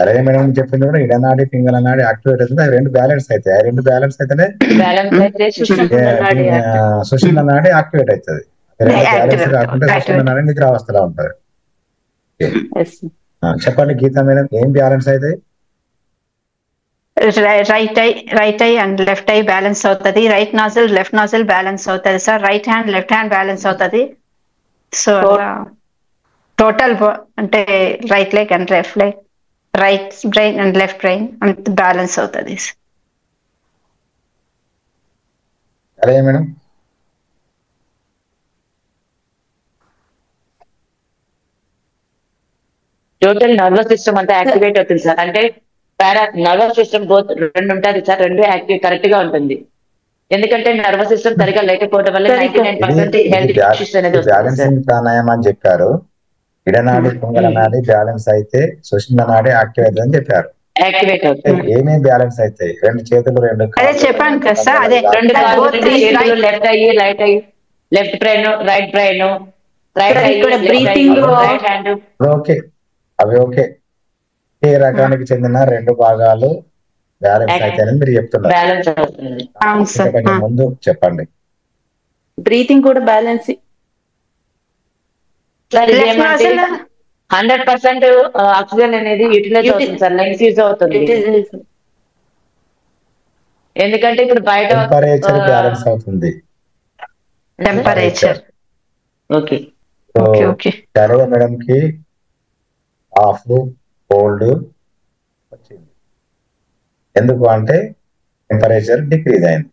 అదే మేడం చెప్పింది కూడా ఇడనాడి పింగళ నాడి యాక్టివేట్ అవుతుంది, అవి రెండు బ్యాలెన్స్ అవుతాయి. ఆ రెండు బ్యాలెన్స్ అయితేనే సుషుమ్న నాడి యాక్టివేట్ అవుతుంది. బ్యాలెన్స్ కాకుండా సుషుమ్న నాడి నిద్రావస్థలో ఉంటుంది. చెప్పండి గీత మేడం, ఏం బ్యాలెన్స్ అయితే? Right eye and left eye balance అవుతుంది. Right nozzle left nozzle balance అవుతుంది sir. Right hand left hand balance అవుతుంది. సో టోటల్ అంటే right leg and left leg, right brain and left brain అంత బ్యాలెన్స్ అవుతుంది. అదే మేడం. టోటల్ నర్వస్ సిస్టమ్ అంతా యాక్టివేట్ అవుతుంది సార్. అంటే నర్వస్ సిస్టమ్ బోత్ రెండు ఉంటుంది సార్, రెండు యాక్టివ్ కరెక్ట్ గా ఉంటుంది. ఎందుకంటే నర్వస్ సిస్టమ్ సరిగా లేకపోవడం వల్ల 99% హెల్త్ ఇష్యూస్ అనేది వస్తుంది. బ్యాలెన్సింగ్ ప్రాణాయామం అని చెప్పారు. ఇడనాడి పింగళ నాడి బ్యాలెన్స్ అయితే సుషుమ్న నాడి యాక్టివ్ అవుతుంది అని చెప్పారు. యాక్టివేట్ అవుతుంది. ఏమేమి బ్యాలెన్స్ అవుతాయి? రెండు చేతులు, రెండు చెప్పాను కదా సార్. అదే రెండు చేతులు, left I right I, left brain right brain, right I breathing right hand. Okay, అవి ఓకే. ఏ రకానికి చెందిన రెండు భాగాలు బ్యాలెన్స్ అయితేనే మీరు చెప్తున్నారు. బ్యాలెన్స్ అవుతుంది. కొంచెం ముందు చెప్పండి. బ్రీతింగ్ కూడా బ్యాలెన్స్. 100% ఆక్సిజన్ అనేది యూటిలైజ్ అవుతుంది సార్, లంగ్స్ యూజ్ అవుతుంది. ఎందుకంటే ఇప్పుడు బయట టెంపరేచర్ బ్యాలెన్స్ అవుతుంది. Temperature okay. సరే మేడం కి ఆఫ్ కోల్డ్ వచ్చింది. ఎందుకు అంటే టెంపరేచర్ డిక్రీజ్ అయింది.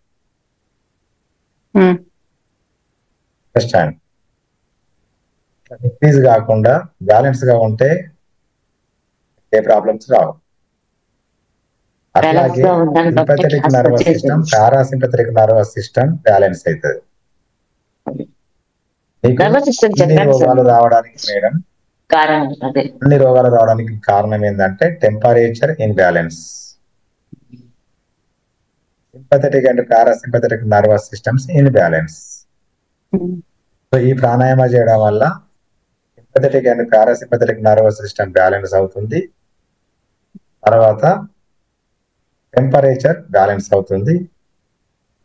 అండర్స్టాండ్. డిక్రీజ్ కాకుండా బ్యాలెన్స్ గా ఉంటే ఏ ప్రాబ్లమ్స్ రావు. అట్లాగే sympathetic nervous system, parasympathetic nervous system balance అవుతుంది. అన్ని రోగాలు రావడానికి మేడం అన్ని రోగాలు రావడానికి కారణం ఏంటంటే temperature imbalance. Sympathetic and parasympathetic nervous systems imbalance. So ఈ ప్రాణాయామ చేయడం వల్ల sympathetic and parasympathetic nervous system balance అవుతుంది. తర్వాత టెంపరేచర్ బ్యాలెన్స్ అవుతుంది.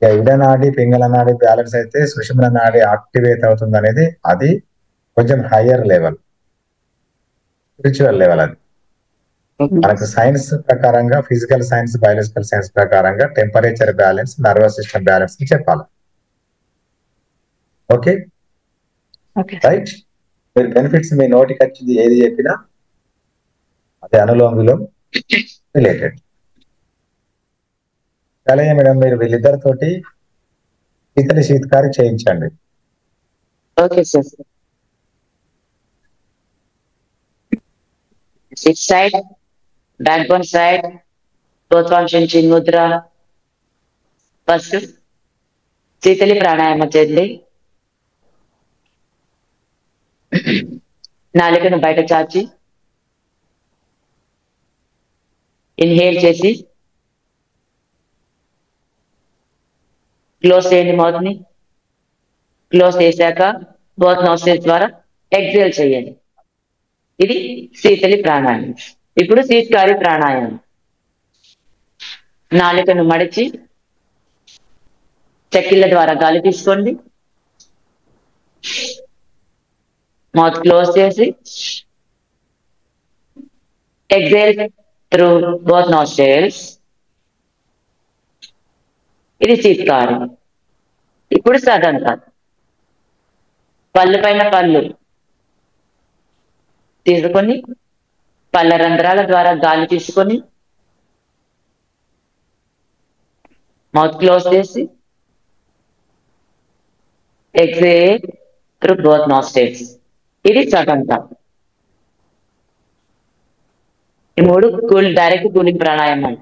ఇడనాడి పింగళ నాడి బ్యాలెన్స్ అయితే సుషుమ్న నాడి యాక్టివేట్ అవుతుంది అనేది అది కొంచెం హయ్యర్ లెవెల్, స్పిరిచువల్ లెవెల్. అది మనకు సైన్స్ ప్రకారంగా, ఫిజికల్ సైన్స్, బయాలజికల్ సైన్స్ ప్రకారంగా temperature balance, nervous system balance చెప్పాలి. Okay right. మీరు బెనిఫిట్స్ మీ నోటికి వచ్చింది ఏది చెప్పినా అది అనులోమ విలోమ రిలేటెడ్. అలాగే మేడం మీరు వీళ్ళిద్దరితోటి శీతలి శీతకారి చేయించండి. Okay sir. Six side, back bone side, both function చిన్ ముద్ర. ఫస్ట్ శీతలి ప్రాణాయామం చేయండి. నాలుకను బయట చాచి ఇన్హేల్ చేసి క్లోజ్ చేయండి. మౌత్ ని క్లోజ్ చేశాక బోత్ నోస్ట్రిల్స్ ద్వారా ఎక్సేల్ చేయండి. ఇది శీతలి ప్రాణాయామం. ఇప్పుడు శీతకారి ప్రాణాయామం. నాలుకను మడిచి చెక్కిళ్ళ ద్వారా గాలి తీసుకోండి. మౌత్ క్లోజ్ చేసి ఎక్సేల్ త్రూ బోత్ నోస్ట్రిల్స్. ఇది శీతకారి. ఇప్పుడు సదంతా పళ్ళు పైన పళ్ళు తీసుకొని పళ్ళ రంధ్రాల ద్వారా గాలి తీసుకొని మౌత్ క్లోజ్ చేసి ఎక్సేల్ త్రూ బోత్ నోస్ట్రిల్స్. ఇది సదంతా. ఈ మూడు డైరెక్ట్ కూలింగ్ ప్రాణాయామం అంట.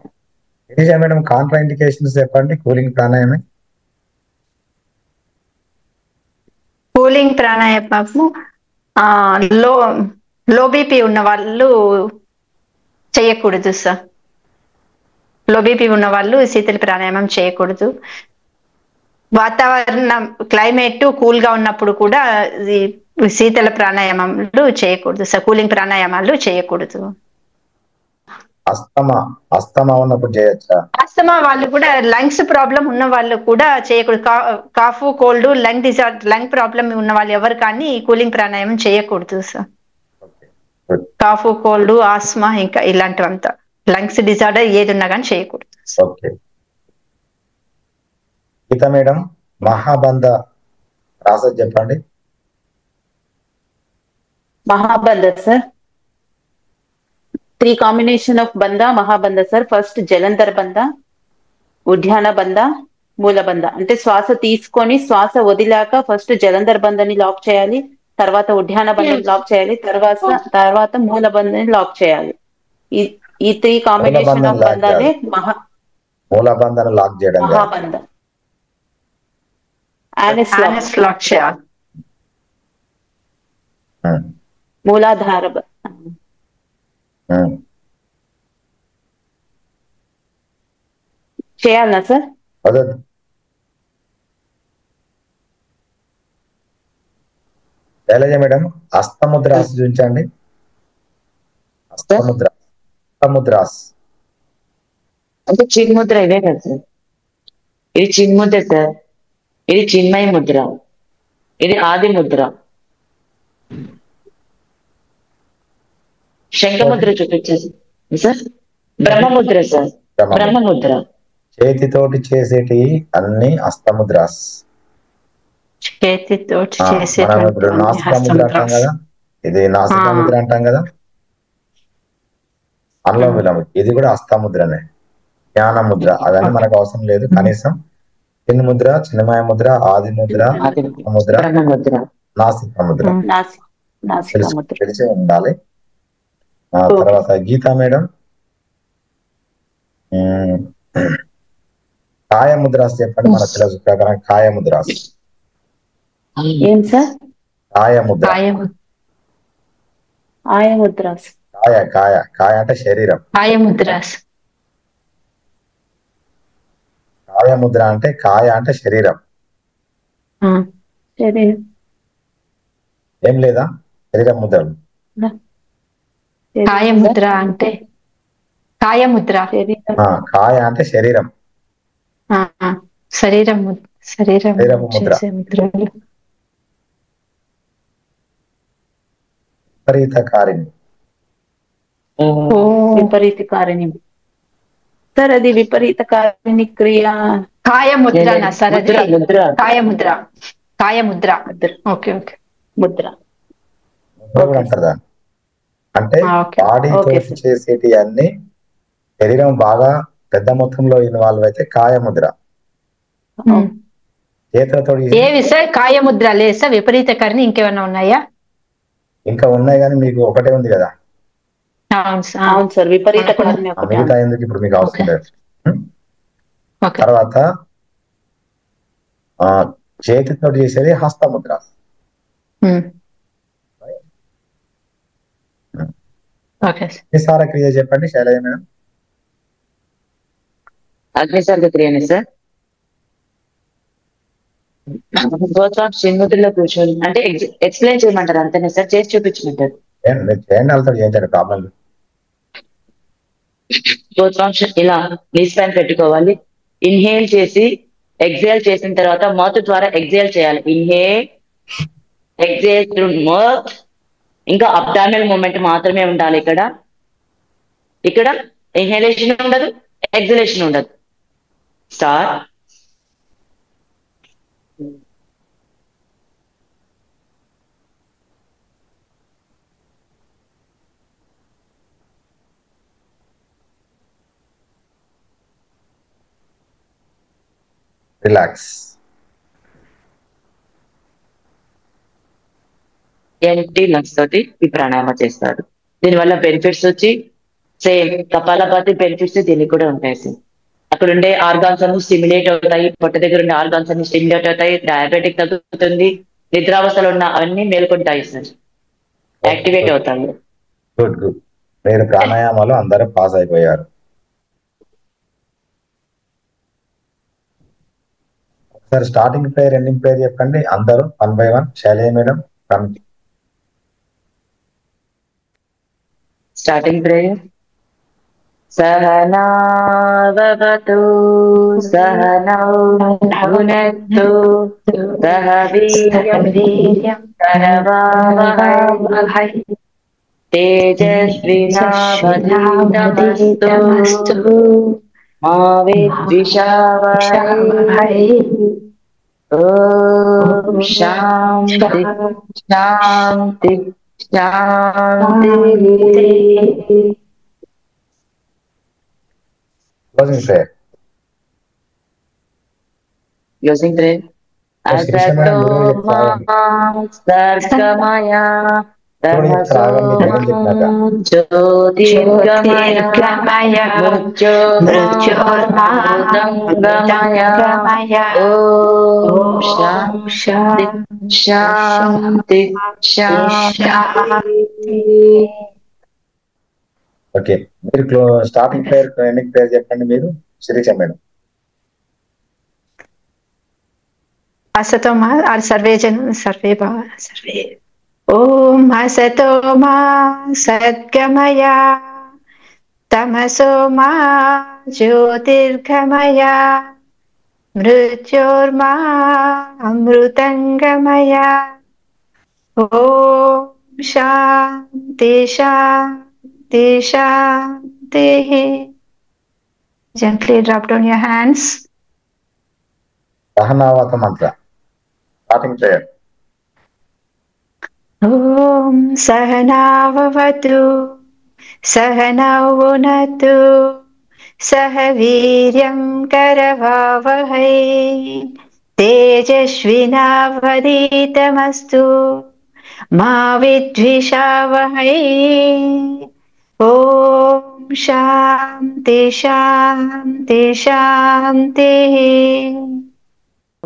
మేడం కాంట్రా ఇండికేషన్స్ చెప్పండి కూలింగ్ ప్రాణాయామే. కూలింగ్ ప్రాణాయామము లో బీపీ ఉన్న వాళ్ళు చేయకూడదు సార్. లో బీపీ ఉన్న వాళ్ళు శీతలి ప్రాణాయామం చేయకూడదు. వాతావరణం క్లైమేట్ కూల్ గా ఉన్నప్పుడు కూడా శీతల ప్రాణాయామాలు చేయకూడదు సార్. కూలింగ్ ప్రాణాయామాలు చేయకూడదు. అస్తమా ఉన్నప్పుడు చేయొచ్చా? అస్తమా వాళ్ళు కూడా, లంగ్స్ ప్రాబ్లం ఉన్న వాళ్ళు కూడా చేయకూడదు. కాఫ్, కోల్డ్, లంగ్ ప్రాబ్లం ఉన్న వాళ్ళు ఎవరు కానీ కూలింగ్ ప్రాణాయామం చేయకూడదు సార్. కాఫ్, కోల్డ్, ఆస్మా ఇంకా ఇలాంటివంతా లంగ్స్ డిజార్డర్ ఏది ఉన్నా కానీ చేయకూడదు. ఓకే గీత మేడం మహాబంధ ప్రాసెస్ చెప్పండి. మహాబంధ సార్ 3 కాంబినేషన్ ఆఫ్ బంధ మహాబంధ సార్. ఫస్ట్ జలంధర్ బంధ, ఉద్యాన బంధ, మూల బంధ. అంటే శ్వాస తీసుకొని శ్వాస వదిలాక ఫస్ట్ జలంధర్ బంధని లాక్ చేయాలి, తర్వాత ఉద్యాన బంధని లాక్ చేయాలి, తర్వాత మూల బంధని లాక్ చేయాలి. ఈ 3 కాంబినేషన్ ఆఫ్ బంధాలే మూల బంధను లాక్ చేయడం మహాబంధ. యానస్ లాక్ చేయాలి. మూలాధార చేయాలనా సార్? మేడం హస్తముద్రాస్ చూపించండి. హస్తముద్రాస్ అంటే చిన్ముద్ర ఇదే కదా సార్. ఇది చిన్ముద్ర సార్. ఇది చిన్మయ ముద్ర, ఇది ఆది ముద్ర. శంఖముద్ర చూపించేసి సార్. బ్రహ్మముద్ర సార్. బ్రహ్మముద్ర చేతితోటి చేసేటి అన్ని హస్తముద్రాస్. చేతితోటి మనం ఇప్పుడు నాసికాముద్ర అంటాం కదా, ఇది నాసికాముద్ర అంటాం కదా. అనులోమ ఇది కూడా హస్తముద్రనే. జ్ఞానముద్ర అవన్నీ మనకు అవసరం లేదు. కనీసం చిన్న ముద్ర, చిన్నమాయ ముద్ర, ఆది ముద్ర, ముద్ర, బ్రహ్మముద్ర. నాసిక ముద్ర నాసిక ముద్ర తెలిసి ఉండాలి. తర్వాత గీతా మేడం కాయ ముద్రాస్ చెప్పండి. మన సిలబస్ ప్రకారం కాయ ముద్రాస్. ఏం సార్? కాయ ముద్ర. ఆయ ముద్రాస్. కాయ కాయ కాయ అంటే శరీరం. కాయ ముద్రాస్. కాయ ముద్ర అంటే కాయ అంటే శరీరం. ఏం లేదా శరీరం ముద్రలు? కాయ ముద్ర అంటే కాయ ముద్ర. కాయ అంటే శరీరం. శరీరం శరీరం ముద్ర. విపరీతకారిణి. విపరీతకారిణి సార్, అది విపరీతకారిణి క్రియ. కాయ ముద్ర సార్, అది కాయ ముద్ర. కాయ ముద్ర. Okay okay. ముద్ర అంటారు. అంటే బాడీ తోటి చేసేటి అన్ని శరీరం బాగా పెద్ద మొత్తంలో ఇన్వాల్వ్ అయితే కాయ ముద్ర. చేతులతో ఏవి సార్ కాయ ముద్ర? లేదు సార్, విపరీతకారిణి ఇంకేమైనా ఉన్నాయా? ఇంకా ఉన్నాయి కానీ మీకు ఒకటే ఉంది కదా. అవును సార్, విపరీతకారిణి. మిగతా ఎందుకు ఇప్పుడు మీకు అవసరం లేదు. తర్వాత చేతితో చేసేది హస్తముద్ర. అగ్నిసార క్రియ చెప్పండి శైలజ మేడం. అగ్నిసార క్రియనే సార్. చిన్ముద్రలో కూర్చొని అంటే ఎక్స్ప్లెయిన్ చేయమంటారు అంతేనే సార్, చేసి చూపించమంటారు. చేయండి, వాళ్ళతో చేయించండి, ప్రాబ్లం. ఇలా నీస్ పైన పెట్టుకోవాలి. ఇన్హేల్ చేసి ఎక్సేల్ చేసిన తర్వాత మౌత్ ద్వారా ఎక్సేల్ చేయాలి. Inhale exhale through mouth. ఇంకా అబ్డామినల్ మూమెంట్ మాత్రమే ఉండాలి. ఇక్కడ ఇన్హేలేషన్ ఉండదు, ఎక్సేలేషన్ ఉండదు. స్టార్ట్. రిలాక్స్. ఎంటీ లంగ్స్ తోటి ఈ ప్రాణాయామ చేస్తారు. దీనివల్ల బెనిఫిట్స్ వచ్చి సేమ్ కపాలపాతి బెనిఫిట్స్ దీనికి కూడా ఉంటాయి సార్. అక్కడ ఉండే ఆర్గాన్స్ అన్ని స్టిమ్యులేట్ అవుతాయి. పొట్ట దగ్గర ఉండే ఆర్గాన్స్ అన్ని స్టిమ్యులేట్ అవుతాయి. డయాబెటిక్ తగ్గుతుంది. నిద్రావస్థలో ఉన్న అవన్నీ మేల్కొంటాయి సార్, యాక్టివేట్ అవుతాయి. Good good. మీరు ప్రాణాయామాలు అందరూ పాస్ అయిపోయారు. Sir starting prayer, ending prayer చెప్పండి అందరూ 1 by 1. Shailaja madam starting prayer. సహనావతు సహనౌ భునక్తు సహ వీర్యం కరవావహై తేజస్వినావధీతమస్తు మా విద్విషావహై. ఓం శాంతి శాంతి శాంతి. Closing prayer. Closing prayer. అసతో మా సర్గమయ జ్యోతిర్గమయ మృత్యోర్మామృతంగమయ. ఓం శాంతి శాంతి శాంతి. ఓకే, మీరు స్టార్టింగ్ ప్రేయర్, ఎండింగ్ ప్రేయర్ చెప్పండి మీరు. శిరీష మేడం. असतो मा सर्वे जन सर्वे सर्वे. ओम असतो मा सद्गमय तमसो मा ज्योतिर्गमय मृत्योर्मा अमृतंगमय. ओम शांति शांति शांति. Gently drop down your hands. సహనావత Mantra. Starting prayer. ఓం సహనావతు సహనౌ భునక్తు सह वीर्यं करवावहै तेजस्विनावधीतमस्तु मा विद्विषावहै। ॐ शान्ति शान्ति शान्तिः।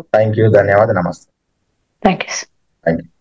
థ్యాంక్ యూ, ధన్యవాదాలు, నమస్తే. Thank you. Thank you.